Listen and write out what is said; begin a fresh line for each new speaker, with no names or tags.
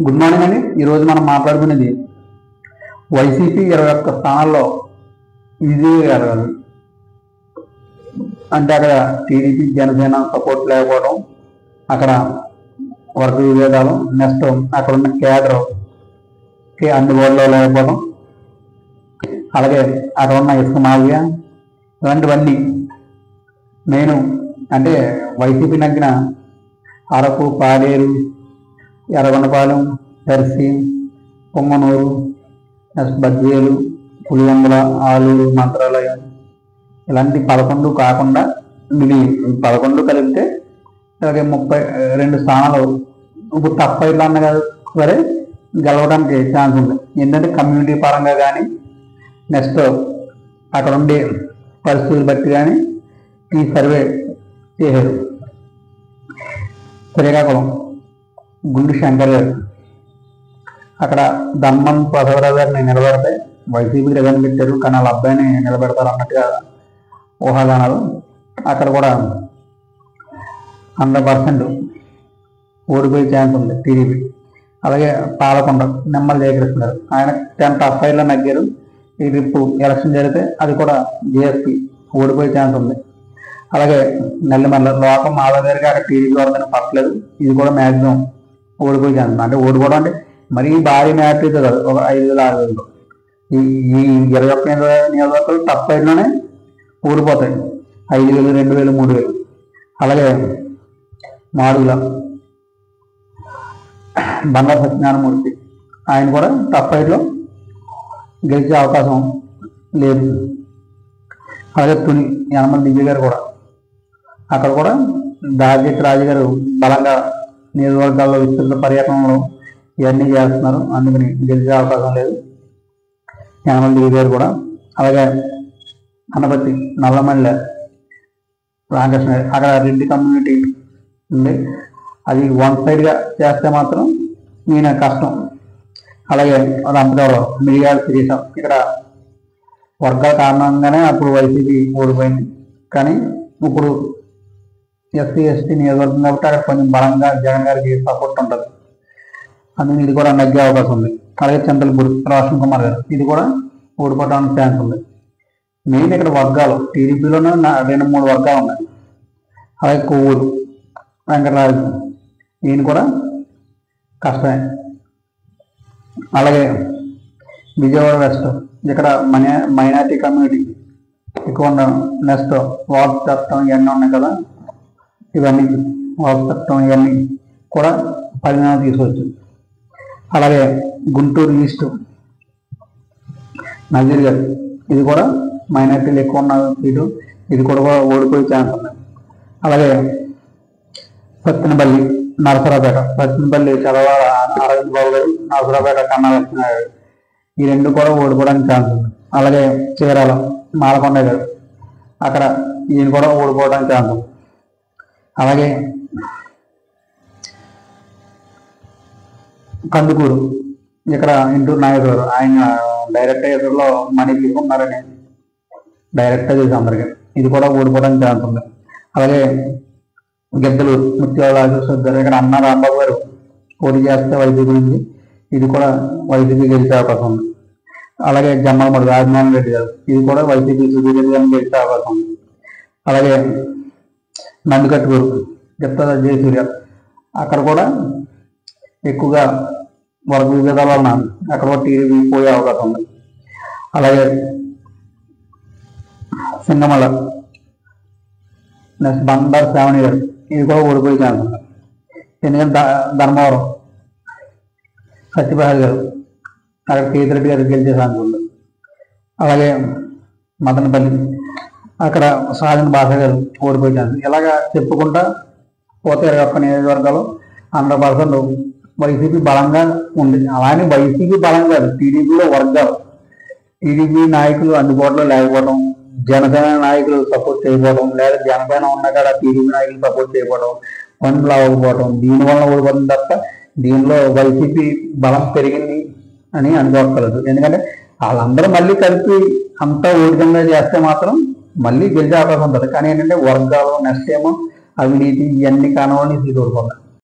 Good morning అండి. ఈరోజు మనం మాట్లాడుకునేది వైసీపీ 21 స్థానాల్లో ఈజీగా గెలవాలి అంటే అక్కడ టీడీపీ జనసేన సపోర్ట్ లేకపోవడం, అక్కడ వర్గ విభేదాలు, నెక్స్ట్ అక్కడ ఉన్న కేడర్కి అందుబాటులో లేకపోవడం, అలాగే అక్కడ ఉన్న ఇసుక మాఫియా, ఇలాంటివన్నీ నేను అంటే వైసీపీ నగ్గిన అరకు, పాడేరు, ఎర్రగొండపాలెం, దర్శి, పొంగనూరు, బద్వేలు, పులివెందుల, ఆలూరు, మంత్రాలయం ఇలాంటి 11 కాకుండా మిగిలి 11 కలిపితే అలాగే 32 స్థానాలు ఇప్పుడు టఫ్ ఫైట్లు అన్న కదా సరే గెలవడానికి ఛాన్స్ ఉంది. ఏంటంటే కమ్యూనిటీ పరంగా కానీ నెక్స్ట్ అక్కడ ఉండే పరిస్థితులు బట్టి కానీ ఈ సర్వే చేశారు. శ్రీకాకుళం గుండు శంకర్ గారు అక్కడ దమ్మన్ ప్రసాదరావు గారిని నిలబెడితే వైసీపీ రిజన్ పెట్టారు, కానీ వాళ్ళ అబ్బాయిని నిలబెడతారు అన్నట్టుగా ఊహాగానాలు. అక్కడ కూడా 100% ఓడిపోయే ఛాన్స్ ఉంది టీడీపీ. అలాగే పాలకొండ నిమ్మల జయకృష్ణ గారు ఆయన 10 టఫ్ ఫైట్లో నగ్గారు. ఈ రేపు ఎలక్షన్ జరిగితే అది కూడా జేఎస్పీ ఓడిపోయే ఛాన్స్ ఉంది. అలాగే నెల్లిమల్ల లోకం మాధవ్ గారికి అక్కడ టీడీపీ వరదని పట్టలేదు, ఇది కూడా మ్యాక్సిమం ఓడిపోయే ఛాన్స్. అంటే ఓడిపోవడం అంటే మరీ భారీ మ్యాచ్ అయితే కాదు, ఒక 5,000-6,000. ఈ 21 నియోజకవర్గాలు టఫ్ ఫైట్లోనే ఓడిపోతాయి, 5,000, 2,000, 3,000. అలాగే మాడుగుల బండారు సత్యనారాయణమూర్తి ఆయన కూడా టఫ్ ఫైట్లో గెలిచే అవకాశం లేదు. అలాగే తుని యనమల దివ్య గారు కూడా అక్కడ కూడా దాజెట్ రాజు గారు బలంగా నియోజకవర్గాల్లో విస్తృత పర్యటనలో ఇవన్నీ చేస్తున్నారు, అందుకని గెలిచే అవకాశం లేదు యనమల దివ్య గారు కూడా. అలాగే అనపతి నల్లమల్లె రామకృష్ణ అక్కడ రెడ్డి కమ్యూనిటీ ఉంది, అది వన్ సైడ్గా చేస్తే మాత్రం ఈయన కష్టం. అలాగే రంపచోడవరం మిరియాల శిరీష ఇక్కడ వర్గాల కారణంగానే అప్పుడు వైసీపీ ఓడిపోయింది, కానీ ఇప్పుడు ఎస్సీ ఎస్టీ నియోజకవర్గం కాబట్టి అక్కడ కొంచెం బలంగా జగన్ గారికి సపోర్ట్ ఉంటుంది, అందుకని ఇది కూడా నగ్గే అవకాశం ఉంది. అలాగే చింతలపూడి రోషన్ కుమార్ గారు ఇది కూడా ఓడిపోవడానికి ఛాన్స్ ఉంది. మెయిన్ ఇక్కడ వర్గాలు టీడీపీలోనే 2-3 వర్గాలు ఉన్నాయి. అలాగే కొవ్వూరు వెంకటరాజు ఈయన కూడా కష్టమే. అలాగే విజయవాడ వెస్ట్ ఇక్కడ మైనార్టీ కమ్యూనిటీ ఎక్కువ ఉన్న నెక్స్ట్ వాక్ చట్టం ఇవన్నీ ఉన్నాయి కదా, ఇవన్నీ వాక్ చట్టం ఇవన్నీ కూడా పరిణామం తీసుకోవచ్చు. అలాగే గుంటూరు ఈస్ట్ నజీర్ గారు ఇది కూడా మైనార్టీలు ఎక్కువ ఉన్న సీటు, ఇది కూడా ఓడిపోయే ఛాన్స్ ఉంది. అలాగే సత్తెనపల్లి నరసరావుపేట చదవాల అరవింద్ బాబు గారు, నరసరావుపేట కన్నా లక్ష్మణ గారు ఈ 2 కూడా ఓడిపోవడానికి ఛాన్స్ ఉంది. అలాగే చీరాల మాలకొండ గారు అక్కడ ఈయన కూడా ఓడిపోవడానికి ఛాన్స్ ఉంది. అలాగే కందుకూరు ఇక్కడ ఇంటూరు నాయకుడు గారు ఆయన డైరెక్ట్ ఎదురులో మనీ తీసుకున్నారని డైరెక్ట్గా చేసి అందరికీ ఇది కూడా ఓడిపోవడానికి ఛాన్స్ ఉంది. అలాగే గిద్దలు ముత్యాల గారు ఇక్కడ అన్న రాంబాబు గారు పోటీ చేస్తే వైసీపీ నుంచి ఇది కూడా వైసీపీ గెలిచే అవకాశం ఉంది. అలాగే జమ్మలమూడి రాజమోహన్ రెడ్డి గారు ఇది కూడా వైసీపీ సుధీర్గాన్ని గెలిచే అవకాశం ఉంది. అలాగే నందికట్టుకూరు గిత్త జయసూర్య అక్కడ కూడా ఎక్కువగా వర్గ విభేదాల వలన అక్కడ కూడా టీడీపీ పోయే అవకాశం ఉంది. అలాగే సింగమల నెక్స్ట్ బండారు శ్రావణి గారు ఇది కూడా ఓడిపోయే ఛాన్స్ ఉంది. ఎందుకంటే ధర్మవరం సత్యప్రసాద్ గారు అక్కడ కేతిరెడ్డి గారు గెలిచే ఛాన్స్ ఉంది. అలాగే మదనపల్లి అక్కడ సాధన భాష గారు ఓడిపోయే ఛాన్స్. ఇలాగా చెప్పుకుంటా పోతే 21 నియోజకవర్గాలు 100% వైసీపీ బలంగా ఉంది. అలానే వైసీపీ బలంగా కాదు, టీడీపీలో వర్గాలు టీడీపీ నాయకులు అందుబాటులో లేకపోవడం, జనసేన నాయకులు సపోర్ట్ చేయకపోవడం, లేదా జనసేన ఉన్న కాడ టీడీపీ నాయకులు సపోర్ట్ చేయకపోవడం, పనులు అవ్వకపోవడం, దీనివల్ల ఓడిపోతుంది తప్ప దీనిలో వైసీపీ బలం పెరిగింది అని అనుకోవట్లేదు. ఎందుకంటే వాళ్ళందరూ మళ్ళీ కలిపి అంతా ఓడికంగా చేస్తే మాత్రం మళ్ళీ గెలిచే అవకాశం ఉంటుంది. కానీ ఏంటంటే వర్గాలు నెక్స్ట్ ఏమో అవినీతి ఇవన్నీ కానివ్వండి సీటు ఓడిపోతాయి.